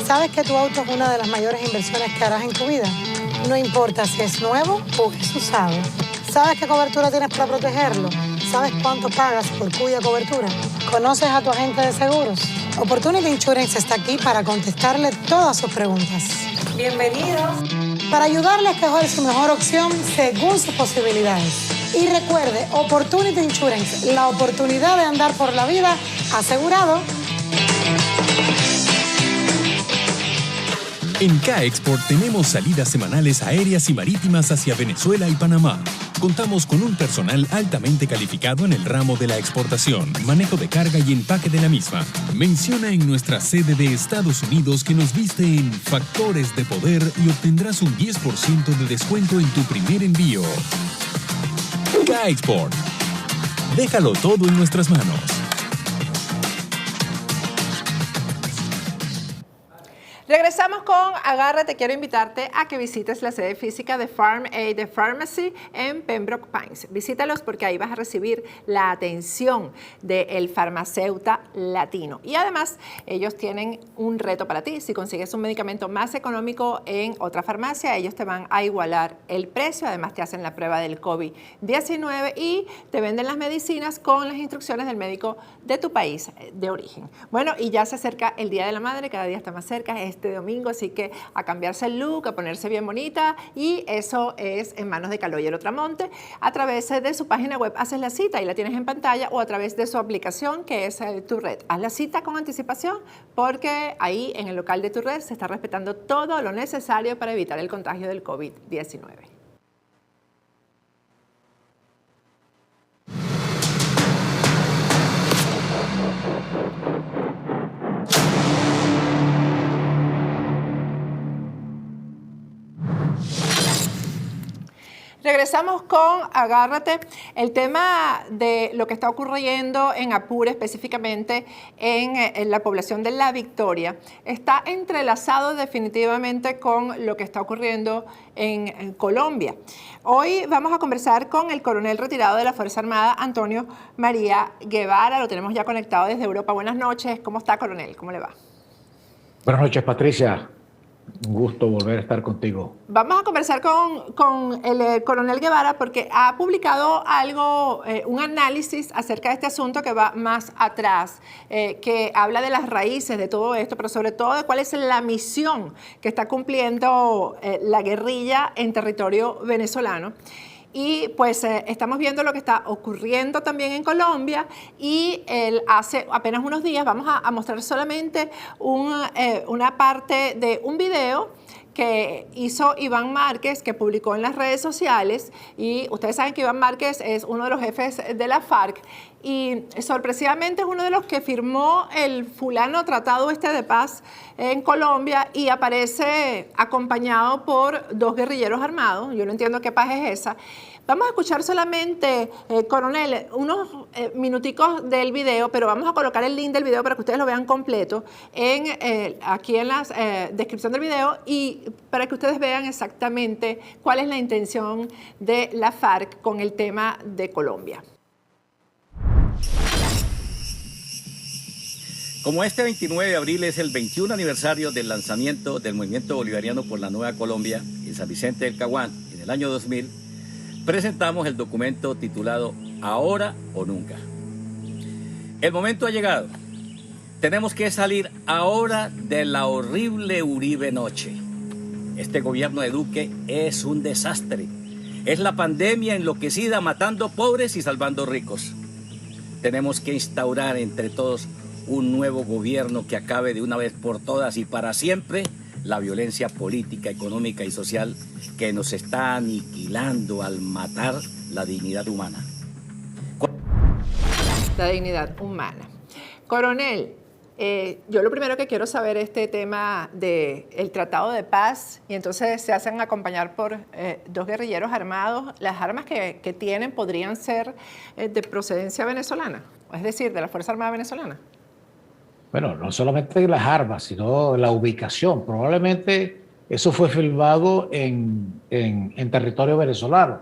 ¿Sabes que tu auto es una de las mayores inversiones que harás en tu vida? No importa si es nuevo o es usado. ¿Sabes qué cobertura tienes para protegerlo? ¿Sabes cuánto pagas por cuya cobertura? ¿Conoces a tu agente de seguros? Opportunity Insurance está aquí para contestarle todas sus preguntas. Bienvenidos. Para ayudarle a escoger su mejor opción según sus posibilidades. Y recuerde, Opportunity Insurance, la oportunidad de andar por la vida asegurado. En K-Export tenemos salidas semanales aéreas y marítimas hacia Venezuela y Panamá. Contamos con un personal altamente calificado en el ramo de la exportación, manejo de carga y empaque de la misma. Menciona en nuestra sede de Estados Unidos que nos viste en Factores de Poder y obtendrás un 10% de descuento en tu primer envío. K-Export. Déjalo todo en nuestras manos. Regresamos con Agárrate. Quiero invitarte a que visites la sede física de Farm Aid Pharmacy en Pembroke Pines. Visítalos porque ahí vas a recibir la atención del farmacéutico latino. Y además, ellos tienen un reto para ti. Si consigues un medicamento más económico en otra farmacia, ellos te van a igualar el precio. Además, te hacen la prueba del COVID-19 y te venden las medicinas con las instrucciones del médico de tu país de origen. Bueno, y ya se acerca el Día de la Madre, cada día está más cerca. Este domingo, así que a cambiarse el look, a ponerse bien bonita, y eso es en manos de Caloyero Tramonte. A través de su página web haces la cita y la tienes en pantalla, o a través de su aplicación que es Tu Red. Haz la cita con anticipación porque ahí en el local de Tu Red se está respetando todo lo necesario para evitar el contagio del COVID-19. Regresamos con Agárrate. El tema de lo que está ocurriendo en Apure, específicamente en la población de La Victoria, está entrelazado definitivamente con lo que está ocurriendo en Colombia. Hoy vamos a conversar con el coronel retirado de la Fuerza Armada, Antonio María Guevara. Lo tenemos ya conectado desde Europa. Buenas noches. ¿Cómo está, coronel? ¿Cómo le va? Buenas noches, Patricia. Un gusto volver a estar contigo. Vamos a conversar con el coronel Guevara porque ha publicado algo, un análisis acerca de este asunto que va más atrás, que habla de las raíces de todo esto, pero sobre todo de cuál es la misión que está cumpliendo la guerrilla en territorio venezolano. Y pues estamos viendo lo que está ocurriendo también en Colombia, y hace apenas unos días vamos a mostrar solamente una parte de un video que hizo Iván Márquez, que publicó en las redes sociales. Y ustedes saben que Iván Márquez es uno de los jefes de la FARC y sorpresivamente es uno de los que firmó el fulano tratado de paz en Colombia, y aparece acompañado por dos guerrilleros armados. Yo no entiendo qué paz es esa. Vamos a escuchar solamente, coronel, unos minuticos del video, pero vamos a colocar el link del video para que ustedes lo vean completo aquí en la descripción del video, y para que ustedes vean exactamente cuál es la intención de la FARC con el tema de Colombia. Como este 29 de abril es el 21 aniversario del lanzamiento del Movimiento Bolivariano por la Nueva Colombia en San Vicente del Caguán en el año 2000, presentamos el documento titulado Ahora o Nunca. El momento ha llegado. Tenemos que salir ahora de la horrible Uribe Noche. Este gobierno de Duque es un desastre. Es la pandemia enloquecida, matando pobres y salvando ricos. Tenemos que instaurar entre todos un nuevo gobierno que acabe de una vez por todas y para siempre la violencia política, económica y social que nos está aniquilando al matar la dignidad humana. La dignidad humana. Coronel, yo lo primero que quiero saber es este tema del tratado de paz, y entonces se hacen acompañar por dos guerrilleros armados. ¿Las armas que tienen podrían ser de procedencia venezolana? Es decir, de la Fuerza Armada venezolana. Bueno, no solamente las armas, sino la ubicación. Probablemente eso fue filmado en territorio venezolano.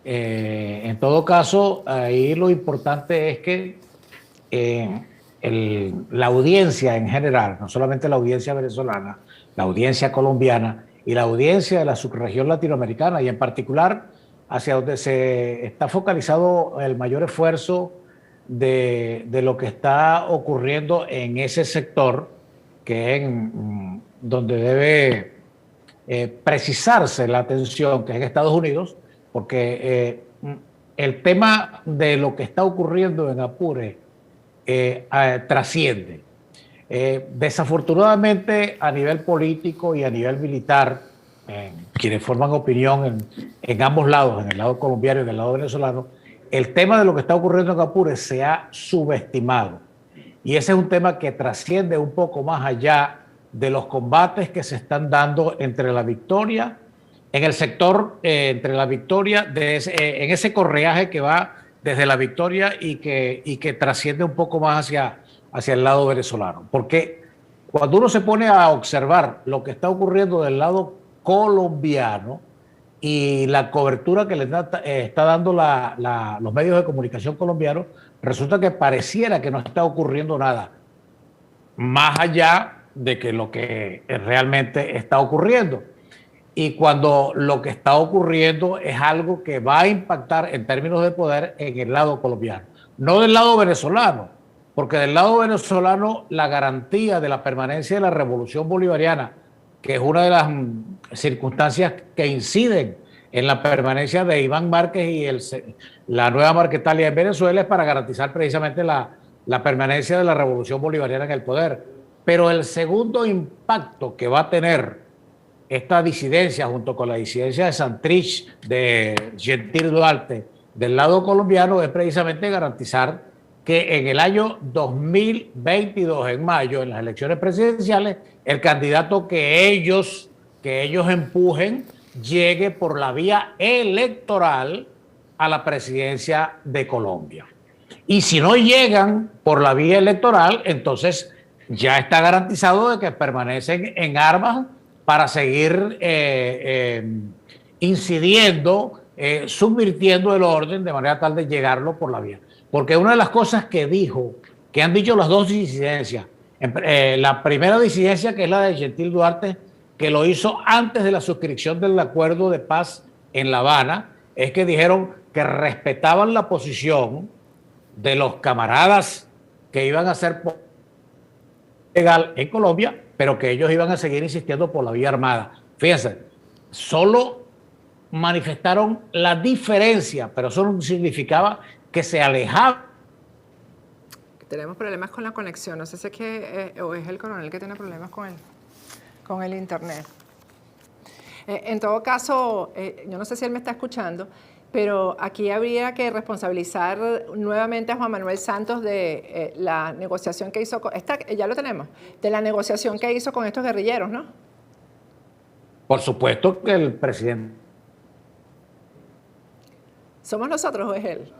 En todo caso, ahí lo importante es que la audiencia en general, no solamente la audiencia venezolana, la audiencia colombiana y la audiencia de la subregión latinoamericana, y en particular hacia donde se está focalizado el mayor esfuerzo de lo que está ocurriendo en ese sector, que es donde debe precisarse la atención, que es en Estados Unidos, porque el tema de lo que está ocurriendo en Apure trasciende. Desafortunadamente, a nivel político y a nivel militar, quienes forman opinión en ambos lados, en el lado colombiano y en el lado venezolano, el tema de lo que está ocurriendo en Apure se ha subestimado. Y ese es un tema que trasciende un poco más allá de los combates que se están dando entre la Victoria, en el sector, entre la Victoria, en ese correaje que va desde la Victoria y que trasciende un poco más hacia el lado venezolano. Porque cuando uno se pone a observar lo que está ocurriendo del lado colombiano y la cobertura que le está dando los medios de comunicación colombianos, resulta que pareciera que no está ocurriendo nada, más allá de que lo que realmente está ocurriendo. Y cuando lo que está ocurriendo es algo que va a impactar en términos de poder en el lado colombiano, no del lado venezolano, porque del lado venezolano la garantía de la permanencia de la revolución bolivariana, que es una de las circunstancias que inciden en la permanencia de Iván Márquez y la nueva Marquetalia en Venezuela, es para garantizar precisamente la permanencia de la revolución bolivariana en el poder. Pero el segundo impacto que va a tener esta disidencia, junto con la disidencia de Santrich, de Gentil Duarte, del lado colombiano, es precisamente garantizar que en el año 2022, en mayo, en las elecciones presidenciales, el candidato que ellos empujen llegue por la vía electoral a la presidencia de Colombia. Y si no llegan por la vía electoral, entonces ya está garantizado de que permanecen en armas para seguir incidiendo, subvirtiendo el orden de manera tal de llegarlo por la vía. Porque una de las cosas que han dicho las dos disidencias, la primera disidencia, que es la de Gentil Duarte, que lo hizo antes de la suscripción del acuerdo de paz en La Habana, es que dijeron que respetaban la posición de los camaradas que iban a ser legal en Colombia, pero que ellos iban a seguir insistiendo por la vía armada. Fíjense, solo manifestaron la diferencia, pero eso no significaba que se alejaba. Tenemos problemas con la conexión, no sé si es que o es el coronel que tiene problemas con el internet. En todo caso, yo no sé si él me está escuchando, pero aquí habría que responsabilizar nuevamente a Juan Manuel Santos de la negociación que hizo, ya lo tenemos, de la negociación que hizo con estos guerrilleros, ¿no? Por supuesto que el presidente... ¿Somos nosotros o es él?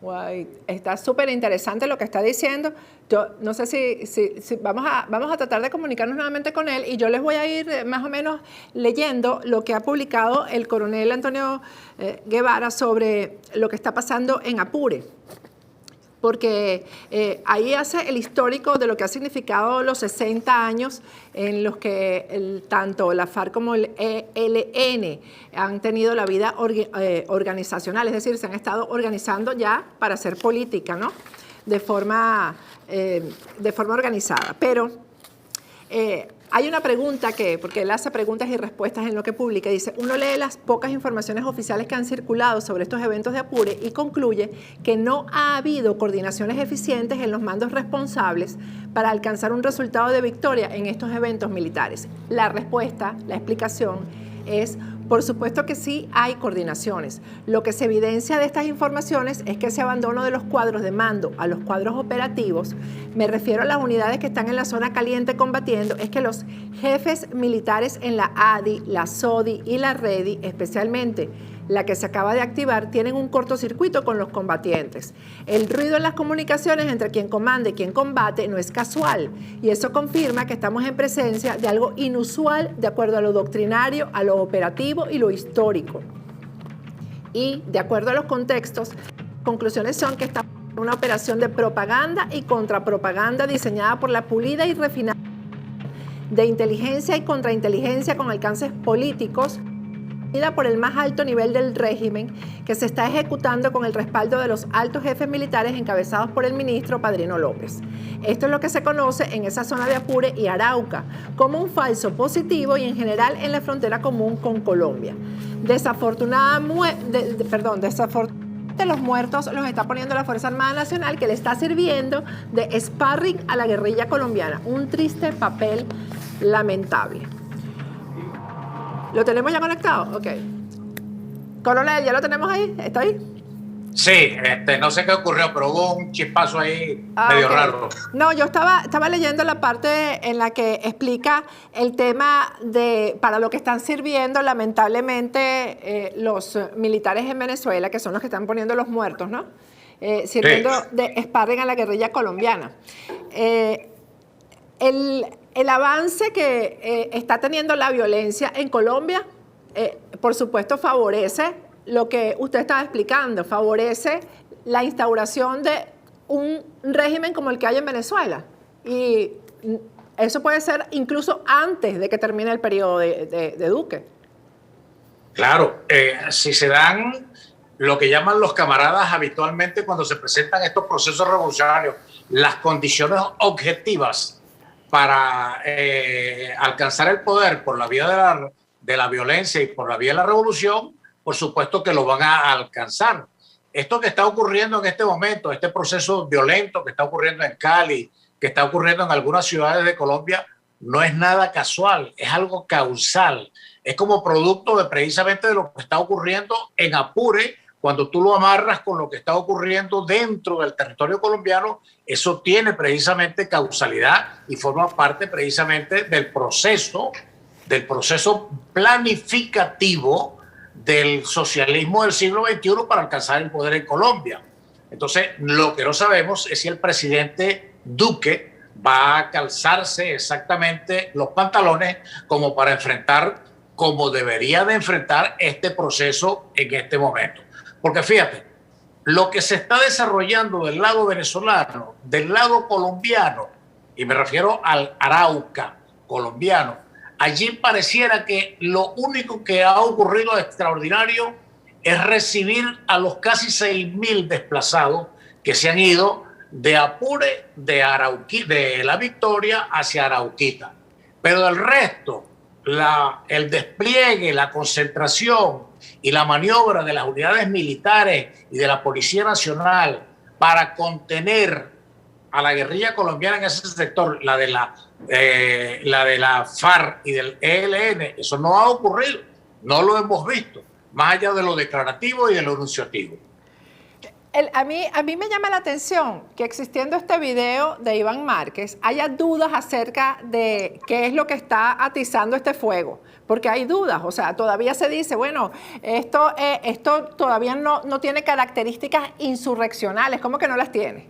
Guay, está súper interesante lo que está diciendo. Yo no sé si vamos a tratar de comunicarnos nuevamente con él y yo les voy a ir más o menos leyendo lo que ha publicado el coronel Antonio Guevara sobre lo que está pasando en Apure. Porque ahí hace el histórico de lo que ha significado los 60 años en los que tanto la FARC como el ELN han tenido la vida organizacional, es decir, se han estado organizando ya para hacer política, ¿no? De forma organizada. Pero hay una pregunta porque él hace preguntas y respuestas en lo que publica, dice, uno lee las pocas informaciones oficiales que han circulado sobre estos eventos de Apure y concluye que no ha habido coordinaciones eficientes en los mandos responsables para alcanzar un resultado de victoria en estos eventos militares. La respuesta, la explicación es, por supuesto que sí hay coordinaciones. Lo que se evidencia de estas informaciones es que ese abandono de los cuadros de mando a los cuadros operativos, me refiero a las unidades que están en la zona caliente combatiendo, es que los jefes militares en la ADI, la SODI y la REDI, especialmente la que se acaba de activar, tienen un cortocircuito con los combatientes. El ruido en las comunicaciones entre quien comanda y quien combate no es casual, y eso confirma que estamos en presencia de algo inusual de acuerdo a lo doctrinario, a lo operativo y lo histórico. Y de acuerdo a los contextos, conclusiones son que estamos una operación de propaganda y contrapropaganda diseñada por la pulida y refinada de inteligencia y contrainteligencia con alcances políticos por el más alto nivel del régimen, que se está ejecutando con el respaldo de los altos jefes militares encabezados por el ministro Padrino López. Esto es lo que se conoce en esa zona de Apure y Arauca como un falso positivo y en general en la frontera común con Colombia. Desafortunadamente los muertos los está poniendo la Fuerza Armada Nacional, que le está sirviendo de sparring a la guerrilla colombiana. Un triste papel lamentable. ¿Lo tenemos ya conectado? Ok. Coronel, ¿ya lo tenemos ahí? ¿Está ahí? Sí, no sé qué ocurrió, pero hubo un chispazo ahí medio raro. No, yo estaba leyendo la parte en la que explica el tema de para lo que están sirviendo lamentablemente los militares en Venezuela, que son los que están poniendo los muertos, ¿no? Sirviendo de sparring a la guerrilla colombiana. El avance que está teniendo la violencia en Colombia, por supuesto, favorece lo que usted estaba explicando, favorece la instauración de un régimen como el que hay en Venezuela. Y eso puede ser incluso antes de que termine el periodo de Duque. Claro, si se dan lo que llaman los camaradas habitualmente cuando se presentan estos procesos revolucionarios, las condiciones objetivas para alcanzar el poder por la vía de la violencia y por la vía de la revolución, por supuesto que lo van a alcanzar. Esto que está ocurriendo en este momento, este proceso violento que está ocurriendo en Cali, que está ocurriendo en algunas ciudades de Colombia, no es nada casual, es algo causal. Es como producto de precisamente de lo que está ocurriendo en Apure. Cuando tú lo amarras con lo que está ocurriendo dentro del territorio colombiano, eso tiene precisamente causalidad y forma parte precisamente del proceso planificativo del socialismo del siglo XXI para alcanzar el poder en Colombia. Entonces, lo que no sabemos es si el presidente Duque va a calzarse exactamente los pantalones como para enfrentar, como debería de enfrentar este proceso en este momento. Porque fíjate, lo que se está desarrollando del lado venezolano, del lado colombiano, y me refiero al Arauca colombiano, allí pareciera que lo único que ha ocurrido extraordinario es recibir a los casi 6.000 desplazados que se han ido de Apure, de La Victoria hacia Arauquita. Pero del resto, el despliegue, la concentración y la maniobra de las unidades militares y de la Policía Nacional para contener a la guerrilla colombiana en ese sector, la de la FARC y del ELN, eso no ha ocurrido, no lo hemos visto, más allá de lo declarativo y de lo enunciativo. A mí me llama la atención que existiendo este video de Iván Márquez haya dudas acerca de qué es lo que está atizando este fuego, porque hay dudas, o sea, todavía se dice, bueno, esto todavía no tiene características insurreccionales, ¿cómo que no las tiene?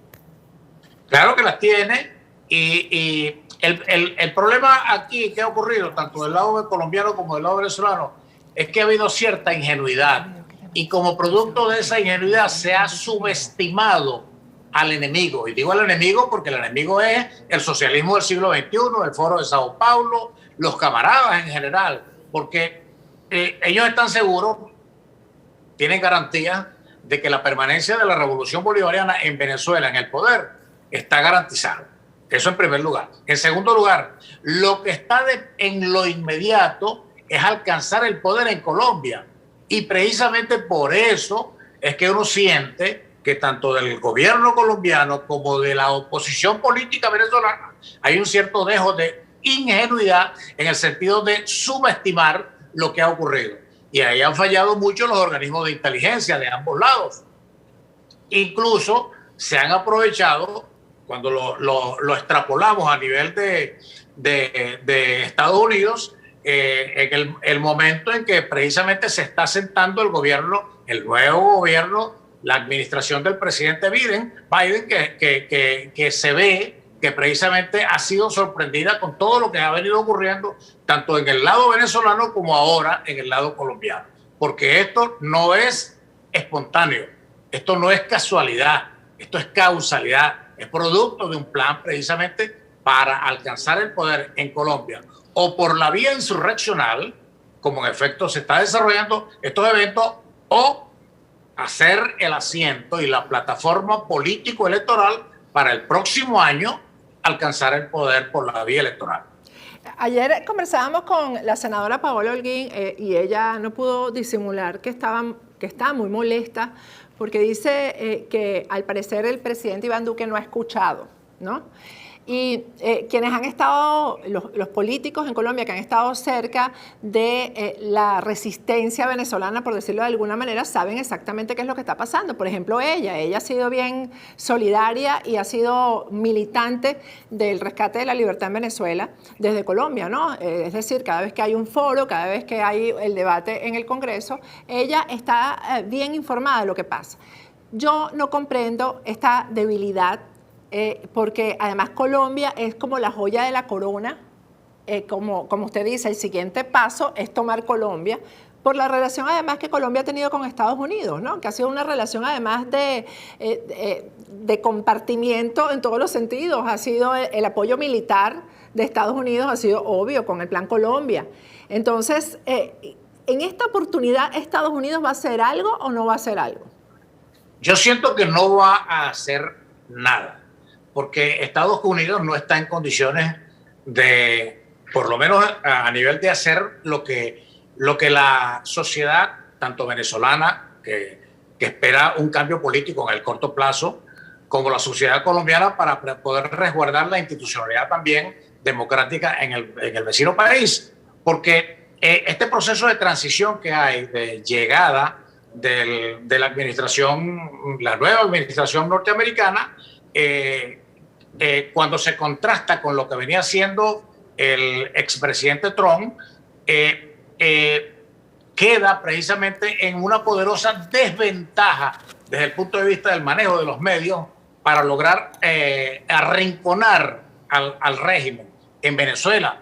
Claro que las tiene y el problema aquí que ha ocurrido, tanto del lado colombiano como del lado venezolano, es que ha habido cierta ingenuidad. Y como producto de esa ingenuidad se ha subestimado al enemigo. Y digo al enemigo porque el enemigo es el socialismo del siglo XXI, el Foro de Sao Paulo, los camaradas en general. Porque ellos están seguros, tienen garantía de que la permanencia de la revolución bolivariana en Venezuela, en el poder, está garantizada. Eso en primer lugar. En segundo lugar, lo que está en lo inmediato es alcanzar el poder en Colombia. Y precisamente por eso es que uno siente que tanto del gobierno colombiano como de la oposición política venezolana hay un cierto dejo de ingenuidad en el sentido de subestimar lo que ha ocurrido. Y ahí han fallado mucho los organismos de inteligencia de ambos lados. Incluso se han aprovechado, cuando lo extrapolamos a nivel de Estados Unidos, en el momento en que precisamente se está sentando el gobierno, el nuevo gobierno, la administración del presidente Biden, que se ve que precisamente ha sido sorprendida con todo lo que ha venido ocurriendo, tanto en el lado venezolano como ahora en el lado colombiano. Porque esto no es espontáneo, esto no es casualidad, Esto es causalidad, es producto de un plan precisamente para alcanzar el poder en Colombia, o por la vía insurreccional, como en efecto se está desarrollando estos eventos, o hacer el asiento y la plataforma político-electoral para el próximo año alcanzar el poder por la vía electoral. Ayer conversábamos con la senadora Paola Holguín y ella no pudo disimular que estaba muy molesta porque dice que al parecer el presidente Iván Duque no ha escuchado, ¿no? Y quienes han estado, los políticos en Colombia que han estado cerca de la resistencia venezolana, por decirlo de alguna manera, saben exactamente qué es lo que está pasando. Por ejemplo, ella ha sido bien solidaria y ha sido militante del rescate de la libertad en Venezuela desde Colombia, ¿no? Es decir, cada vez que hay un foro, cada vez que hay el debate en el Congreso, ella está bien informada de lo que pasa. Yo no comprendo esta debilidad porque además Colombia es como la joya de la corona, como usted dice, el siguiente paso es tomar Colombia, por la relación además que Colombia ha tenido con Estados Unidos, ¿no? Que ha sido una relación además de compartimiento en todos los sentidos, ha sido el apoyo militar de Estados Unidos, ha sido obvio con el Plan Colombia. Entonces, en esta oportunidad, ¿Estados Unidos va a hacer algo o no va a hacer algo? Yo siento que no va a hacer nada, porque Estados Unidos no está en condiciones de, por lo menos a nivel de hacer lo que la sociedad, tanto venezolana, que espera un cambio político en el corto plazo, como la sociedad colombiana para poder resguardar la institucionalidad también democrática en el vecino país. Porque este proceso de transición que hay, de llegada de la administración, la nueva administración norteamericana, cuando se contrasta con lo que venía haciendo el expresidente Trump, queda precisamente en una poderosa desventaja desde el punto de vista del manejo de los medios para lograr arrinconar al régimen en Venezuela,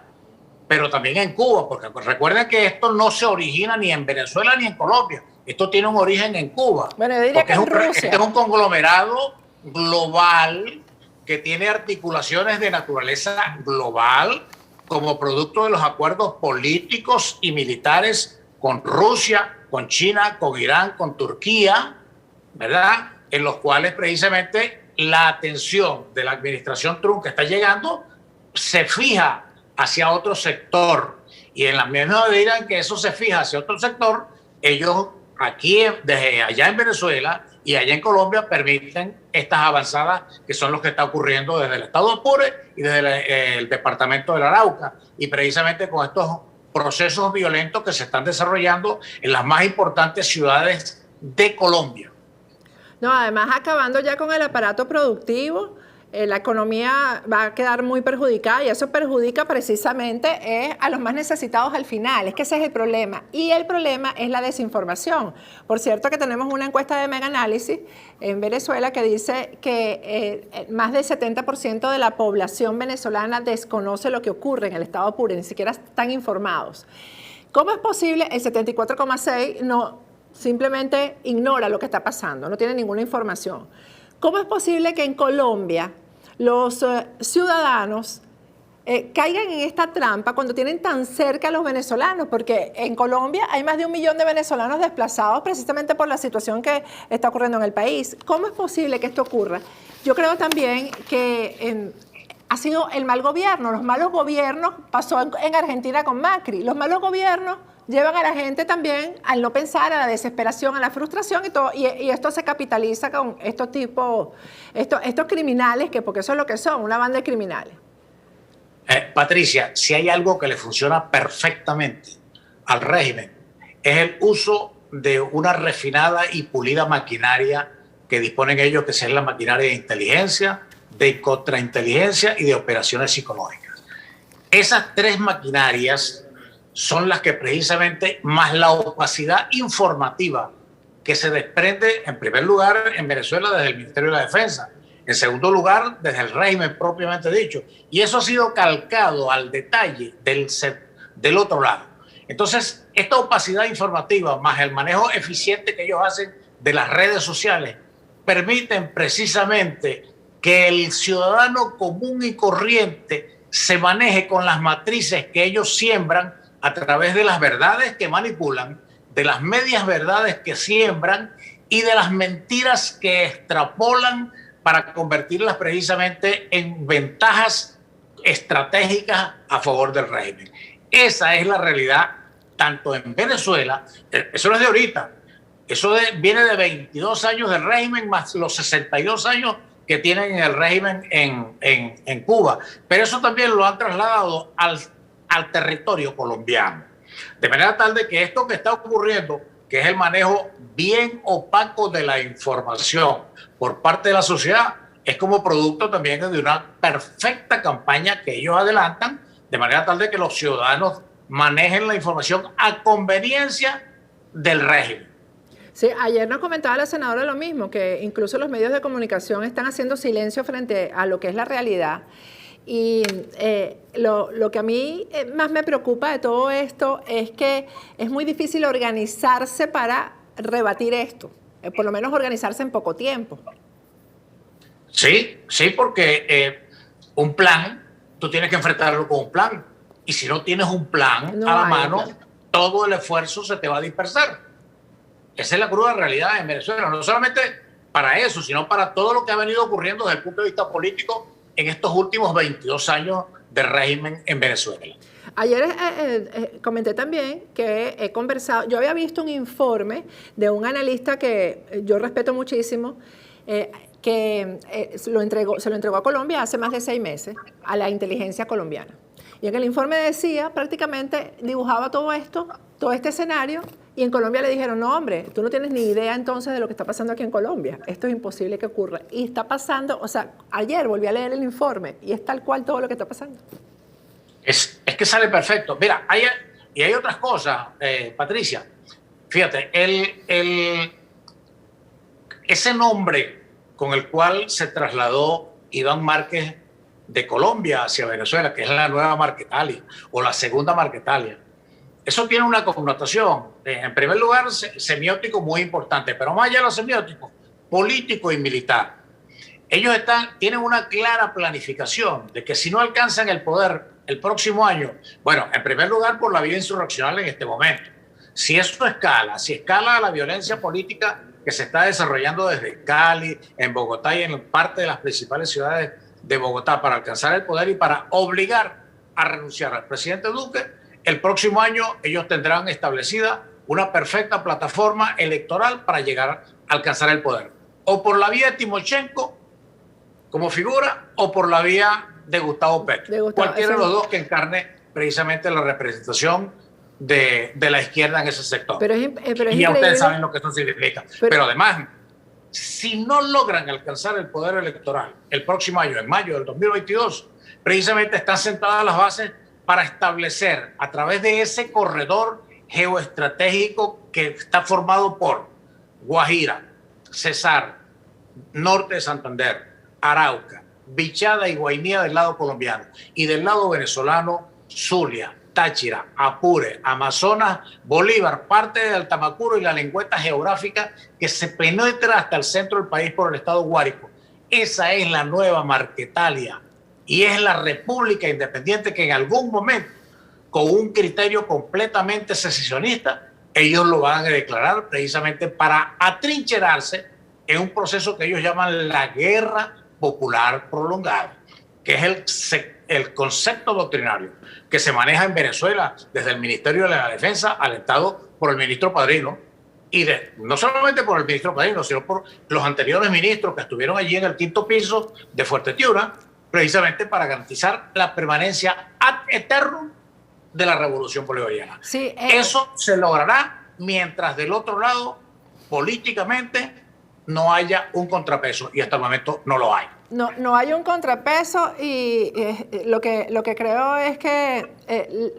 pero también en Cuba, porque recuerden que esto no se origina ni en Venezuela ni en Colombia, esto tiene un origen en Cuba. Bueno, yo diría que en Rusia. Este es un conglomerado global que tiene articulaciones de naturaleza global como producto de los acuerdos políticos y militares con Rusia, con China, con Irán, con Turquía, ¿verdad? En los cuales precisamente la atención de la administración Trump que está llegando se fija hacia otro sector. Y en la misma medida en que eso se fija hacia otro sector, ellos aquí, desde allá en Venezuela y allá en Colombia, permiten estas avanzadas que son los que está ocurriendo desde el estado Apure y desde el departamento del Arauca. Y precisamente con estos procesos violentos que se están desarrollando en las más importantes ciudades de Colombia. No, además acabando ya con el aparato productivo, la economía va a quedar muy perjudicada y eso perjudica precisamente a los más necesitados al final. Es que ese es el problema. Y el problema es la desinformación. Por cierto que tenemos una encuesta de Mega Análisis en Venezuela que dice que más del 70% de la población venezolana desconoce lo que ocurre en el estado Apure, ni siquiera están informados. ¿Cómo es posible? El 74,6% no, simplemente ignora lo que está pasando, no tiene ninguna información. ¿Cómo es posible que en Colombia los ciudadanos caigan en esta trampa cuando tienen tan cerca a los venezolanos? Porque en Colombia hay más de 1 millón de venezolanos desplazados precisamente por la situación que está ocurriendo en el país. ¿Cómo es posible que esto ocurra? Yo creo también que ha sido el mal gobierno. Los malos gobiernos, pasó en Argentina con Macri, los malos gobiernos llevan a la gente también al no pensar, a la desesperación, a la frustración y todo, y esto se capitaliza con estos criminales, porque eso es lo que son, una banda de criminales. Patricia, si hay algo que le funciona perfectamente al régimen, es el uso de una refinada y pulida maquinaria que disponen ellos, que es la maquinaria de inteligencia, de contrainteligencia y de operaciones psicológicas. Esas tres maquinarias son las que precisamente, más la opacidad informativa que se desprende, en primer lugar, en Venezuela desde el Ministerio de la Defensa, en segundo lugar, desde el régimen propiamente dicho. Y eso ha sido calcado al detalle del otro lado. Entonces, esta opacidad informativa, más el manejo eficiente que ellos hacen de las redes sociales, permiten precisamente que el ciudadano común y corriente se maneje con las matrices que ellos siembran a través de las verdades que manipulan, de las medias verdades que siembran y de las mentiras que extrapolan para convertirlas precisamente en ventajas estratégicas a favor del régimen. Esa es la realidad tanto en Venezuela, eso no es de ahorita, eso viene de 22 años del régimen más los 62 años que tienen el régimen en Cuba, pero eso también lo han trasladado al territorio colombiano. De manera tal de que esto que está ocurriendo, que es el manejo bien opaco de la información por parte de la sociedad, es como producto también de una perfecta campaña que ellos adelantan, de manera tal de que los ciudadanos manejen la información a conveniencia del régimen. Sí, ayer nos comentaba la senadora lo mismo, que incluso los medios de comunicación están haciendo silencio frente a lo que es la realidad. Y lo que a mí más me preocupa de todo esto es que es muy difícil organizarse para rebatir esto, por lo menos organizarse en poco tiempo. Sí, porque un plan, tú tienes que enfrentarlo con un plan. Y si no tienes un plan a la mano, todo el esfuerzo se te va a dispersar. Esa es la cruda realidad en Venezuela, no solamente para eso, sino para todo lo que ha venido ocurriendo desde el punto de vista político en estos últimos 22 años de régimen en Venezuela. Ayer comenté también que he conversado, yo había visto un informe de un analista que yo respeto muchísimo, que se lo entregó a Colombia hace más de 6 meses, a la inteligencia colombiana. Y en el informe decía, prácticamente dibujaba todo esto, todo este escenario, y en Colombia le dijeron, no hombre, tú no tienes ni idea entonces de lo que está pasando aquí en Colombia. Esto es imposible que ocurra. Y está pasando, o sea, ayer volví a leer el informe y es tal cual todo lo que está pasando. Es que sale perfecto. Mira, hay otras cosas, Patricia. Fíjate, ese nombre con el cual se trasladó Iván Márquez de Colombia hacia Venezuela, que es la nueva Marquetalia o la segunda Marquetalia, eso tiene una connotación, en primer lugar, semiótico muy importante, pero más allá de lo semiótico, político y militar. Ellos tienen una clara planificación de que si no alcanzan el poder el próximo año, bueno, en primer lugar por la vía insurreccional en este momento. Si eso escala, si escala la violencia política que se está desarrollando desde Cali, en Bogotá y en parte de las principales ciudades de Bogotá para alcanzar el poder y para obligar a renunciar al presidente Duque, el próximo año ellos tendrán establecida una perfecta plataforma electoral para llegar a alcanzar el poder. O por la vía de Timochenko como figura o por la vía de Gustavo Petro. Cualquiera de los dos que encarne precisamente la representación de la izquierda en ese sector. Pero y ya ustedes saben lo que eso significa. Pero además, si no logran alcanzar el poder electoral el próximo año, en mayo del 2022, precisamente están sentadas las bases para establecer a través de ese corredor geoestratégico que está formado por Guajira, Cesar, norte de Santander, Arauca, Bichada y Guainía del lado colombiano y del lado venezolano, Zulia, Táchira, Apure, Amazonas, Bolívar, parte de Altamacuro y la lengüeta geográfica que se penetra hasta el centro del país por el estado Guárico. Esa es la nueva Marquetalia y es la república independiente que en algún momento, con un criterio completamente secesionista, ellos lo van a declarar precisamente para atrincherarse en un proceso que ellos llaman la guerra popular prolongada, que es el concepto doctrinario que se maneja en Venezuela desde el Ministerio de la Defensa, alentado por el ministro Padrino, y no solamente por el ministro Padrino, sino por los anteriores ministros que estuvieron allí en el 5º piso de Fuerte Tiuna, precisamente para garantizar la permanencia ad eternum de la revolución bolivariana. Sí, eso se logrará mientras del otro lado, políticamente, no haya un contrapeso, y hasta el momento no lo hay. No hay un contrapeso y lo que creo es que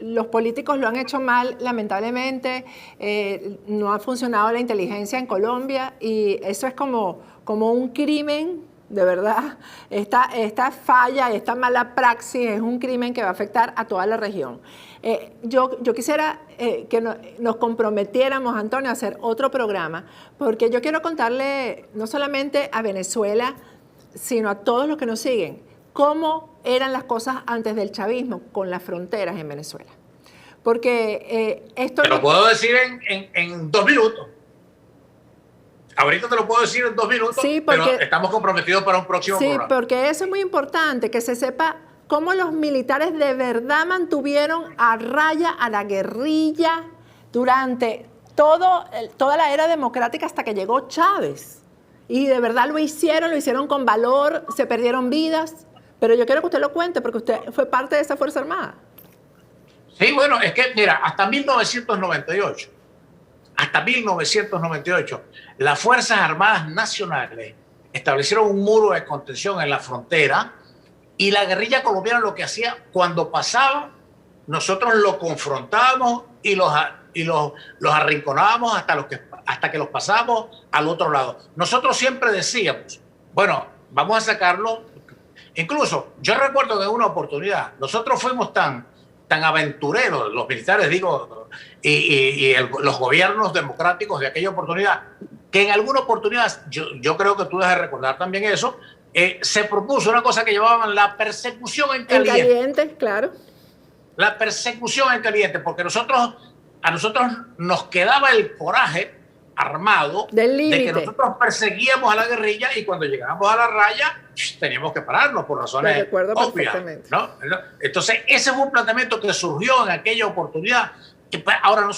los políticos lo han hecho mal, lamentablemente. No ha funcionado la inteligencia en Colombia y eso es como un crimen De verdad, esta falla, esta mala praxis es un crimen que va a afectar a toda la región. Yo quisiera que nos comprometiéramos, Antonio, a hacer otro programa, porque yo quiero contarle no solamente a Venezuela, sino a todos los que nos siguen, cómo eran las cosas antes del chavismo con las fronteras en Venezuela. Porque esto... Te lo puedo decir en 2 minutos. Ahorita te lo puedo decir en 2 minutos, sí, porque, pero estamos comprometidos para un próximo programa. Sí, porque eso es muy importante, que se sepa cómo los militares de verdad mantuvieron a raya a la guerrilla durante toda la era democrática hasta que llegó Chávez. Y de verdad lo hicieron con valor, se perdieron vidas. Pero yo quiero que usted lo cuente, porque usted fue parte de esa Fuerza Armada. Sí, bueno, es que, mira, hasta 1998, las Fuerzas Armadas Nacionales establecieron un muro de contención en la frontera y la guerrilla colombiana lo que hacía cuando pasaba, nosotros lo confrontábamos y los arrinconábamos hasta que los pasábamos al otro lado. Nosotros siempre decíamos, bueno, vamos a sacarlo. Incluso yo recuerdo que en una oportunidad nosotros fuimos tan aventureros, los militares, digo, y los gobiernos democráticos de aquella oportunidad, que en alguna oportunidad, yo creo que tú debes recordar también eso, se propuso una cosa que llamaban la persecución en caliente. En caliente, claro. La persecución en caliente, porque a nosotros nos quedaba el coraje armado de que nosotros perseguíamos a la guerrilla y cuando llegábamos a la raya teníamos que pararnos por razones obvias, ¿no? Entonces ese fue un planteamiento que surgió en aquella oportunidad. Ahora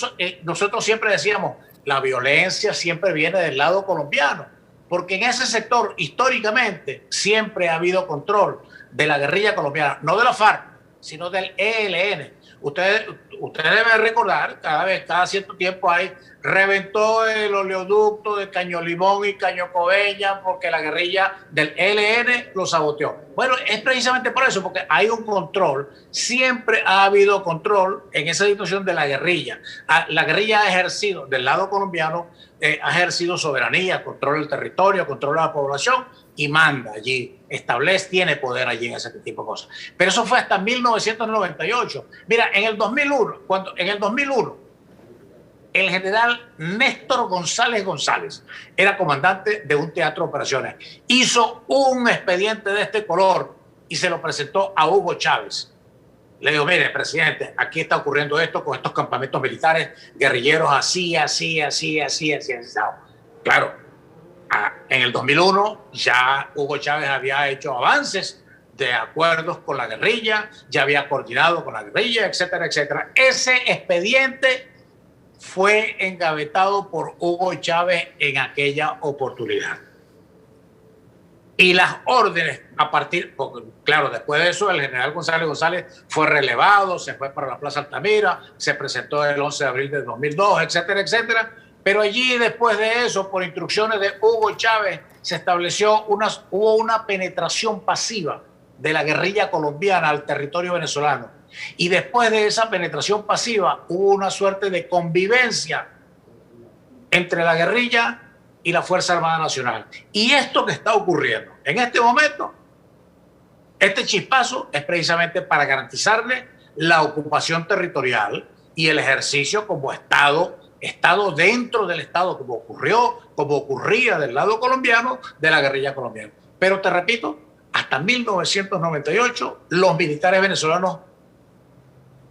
nosotros siempre decíamos, la violencia siempre viene del lado colombiano, porque en ese sector históricamente siempre ha habido control de la guerrilla colombiana, no de la FARC, sino del ELN. Ustedes deben recordar, cada cierto tiempo reventó el oleoducto de Caño Limón y Caño Coveñas porque la guerrilla del ELN lo saboteó. Bueno, es precisamente por eso, porque hay un control, siempre ha habido control en esa situación de la guerrilla. La guerrilla ha ejercido, del lado colombiano, ha ejercido soberanía, control del territorio, control de la población y manda allí, tiene poder allí en ese tipo de cosas. Pero eso fue hasta 1998. Mira, en el 2001, el general Néstor González era comandante de un teatro de operaciones. Hizo un expediente de este color y se lo presentó a Hugo Chávez. Le digo, mire, presidente, aquí está ocurriendo esto con estos campamentos militares, guerrilleros así. Claro, en el 2001 ya Hugo Chávez había hecho avances de acuerdos con la guerrilla, ya había coordinado con la guerrilla, etcétera, etcétera. Ese expediente fue engavetado por Hugo Chávez en aquella oportunidad. Y las órdenes claro, después de eso el general González fue relevado, se fue para la Plaza Altamira, se presentó el 11 de abril de 2002, etcétera, etcétera. Pero allí, después de eso, por instrucciones de Hugo Chávez, se estableció hubo una penetración pasiva de la guerrilla colombiana al territorio venezolano. Y después de esa penetración pasiva, hubo una suerte de convivencia entre la guerrilla y la Fuerza Armada Nacional. Y esto que está ocurriendo en este momento, este chispazo es precisamente para garantizarle la ocupación territorial y el ejercicio como Estado dentro del Estado, como ocurría del lado colombiano, de la guerrilla colombiana. Pero te repito, hasta 1998 los militares venezolanos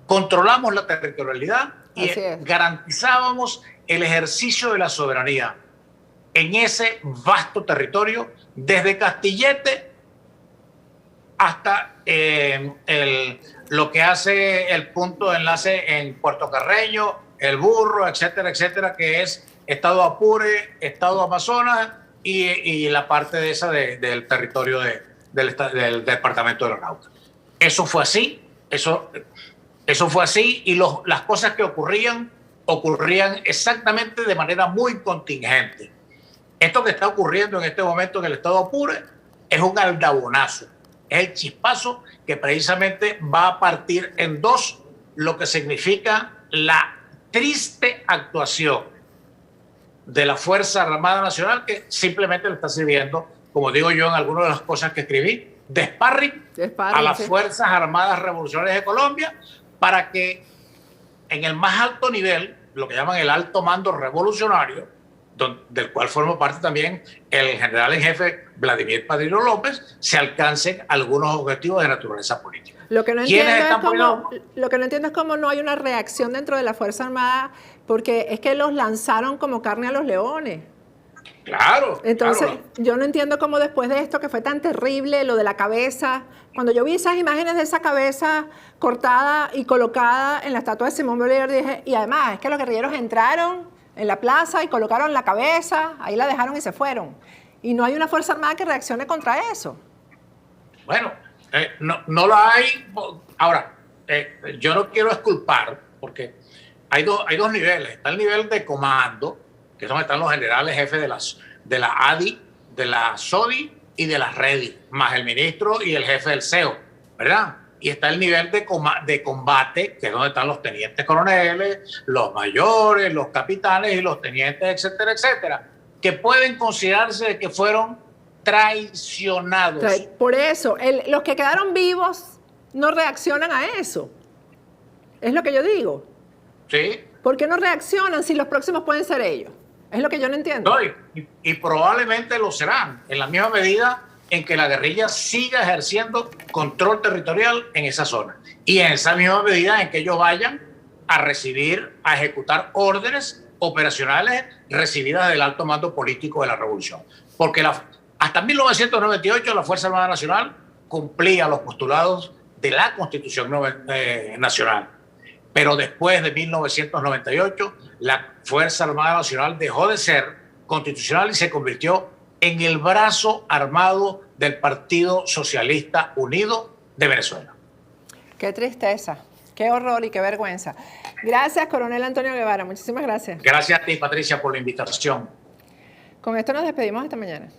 controlamos la territorialidad y garantizábamos el ejercicio de la soberanía en ese vasto territorio, desde Castillete hasta lo que hace el punto de enlace en Puerto Carreño, El Burro, etcétera, etcétera, que es Estado Apure, Estado Amazonas y la parte de esa del territorio del Departamento de Aeronáutica. Eso fue así, eso fue así y las cosas que ocurrían exactamente de manera muy contingente. Esto que está ocurriendo en este momento en el Estado Apure es un aldabonazo, es el chispazo que precisamente va a partir en dos lo que significa la triste actuación de la Fuerza Armada Nacional, que simplemente le está sirviendo como digo yo en algunas de las cosas que escribí, de sparring a las Fuerzas Armadas Revolucionarias de Colombia, para que en el más alto nivel, lo que llaman el alto mando revolucionario, del cual forma parte también el general en jefe Vladimir Padrino López, se alcancen algunos objetivos de naturaleza política. Lo que no entiendo es cómo no hay una reacción dentro de la Fuerza Armada, porque es que los lanzaron como carne a los leones. Claro. Entonces, claro. Yo no entiendo cómo después de esto, que fue tan terrible, lo de la cabeza, cuando yo vi esas imágenes de esa cabeza cortada y colocada en la estatua de Simón Bolívar, dije, y además, es que los guerrilleros entraron en la plaza y colocaron la cabeza, ahí la dejaron y se fueron. Y no hay una Fuerza Armada que reaccione contra eso. Bueno, no la hay. Ahora, yo no quiero exculpar, porque hay dos niveles. Está el nivel de comando, que es donde están los generales jefes de la ADI, de la SODI y de la REDI, más el ministro y el jefe del CEO, ¿verdad? Y está el nivel de combate, que es donde están los tenientes coroneles, los mayores, los capitanes y los tenientes, etcétera, etcétera, que pueden considerarse que fueron traicionados. Por eso, los que quedaron vivos no reaccionan a eso. Es lo que yo digo. Sí. ¿Por qué no reaccionan si los próximos pueden ser ellos? Es lo que yo no entiendo. No, y probablemente lo serán, en la misma medida en que la guerrilla siga ejerciendo control territorial en esa zona. Y en esa misma medida en que ellos vayan a recibir, a ejecutar órdenes operacionales recibidas del alto mando político de la revolución. Porque hasta 1998 la Fuerza Armada Nacional cumplía los postulados de la Constitución Nacional. Pero después de 1998, la Fuerza Armada Nacional dejó de ser constitucional y se convirtió en el brazo armado del Partido Socialista Unido de Venezuela. Qué tristeza, qué horror y qué vergüenza. Gracias, coronel Antonio Guevara. Muchísimas gracias. Gracias a ti, Patricia, por la invitación. Con esto nos despedimos hasta mañana.